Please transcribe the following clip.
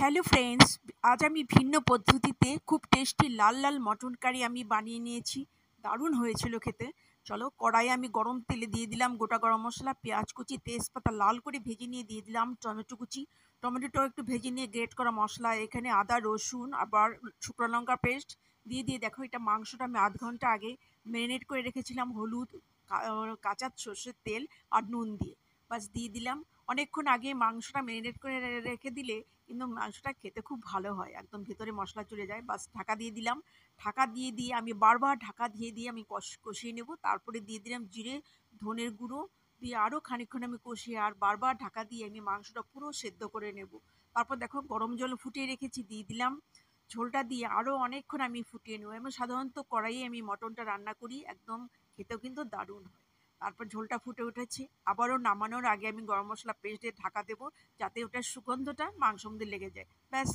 Hello friends, আজ আমি ভিন্ন পদ্ধতিতে খুব টেস্টি লাল লাল মটন কারি আমি বানিয়ে নিয়েছি। দারুণ হয়েছিল খেতে। চলো, কড়াইয়ে আমি গরম তেলে দিয়ে দিলাম গোটা গরম মশলা, পেঁয়াজ কুচি, তেজপাতা লাল করে ভেজে নিয়ে দিয়ে দিলাম টমেটো কুচি। টমেটোটাও একটু ভেজে নিয়ে গ্রেট করা মশলা, এখানে আদা রসুন আবার শুকনো লঙ্কা পেস্ট দিয়ে দিয়ে দেখো, এটা মাংসটা আমি আধ ঘন্টা আগে ম্যারিনেট করে রেখেছিলাম হলুদ, কাঁচা সর্ষের তেল আর নুন দিয়ে। বাস দিয়ে দিলাম। অনেকক্ষণ আগে মাংসটা ম্যারিনেট করে রেখে দিলে কিন্তু মাংসটা খেতে খুব ভালো হয়, একদম ভেতরে মশলা চলে যায়। বাস ঢাকা দিয়ে দিলাম। ঢাকা দিয়ে দিয়ে আমি বারবার ঢাকা দিয়ে দিয়ে আমি কষিয়ে নেব। তারপরে দিয়ে দিলাম জিরে, ধনের গুঁড়ো দিয়ে আরও খানিকক্ষণ আমি কষিয়ে আর বারবার ঢাকা দিয়ে আমি মাংসটা পুরো সেদ্ধ করে নেব। তারপর দেখো, গরম জল ফুটিয়ে রেখেছি, দিয়ে দিলাম। ঝোলটা দিয়ে আরও অনেকক্ষণ আমি ফুটিয়ে নেব। আমি সাধারণত কড়াইয়ে আমি মটনটা রান্না করি, একদম খেতেও কিন্তু দারুণ হয়। তারপর ঝোলটা ফুটে উঠেছে, আবারও নামানোর আগে আমি গরম মশলা পেস্ট দিয়ে ঢাকা দেবো, যাতে ওটার সুগন্ধটা মাংসের মধ্যে লেগে যায়। ব্যাস।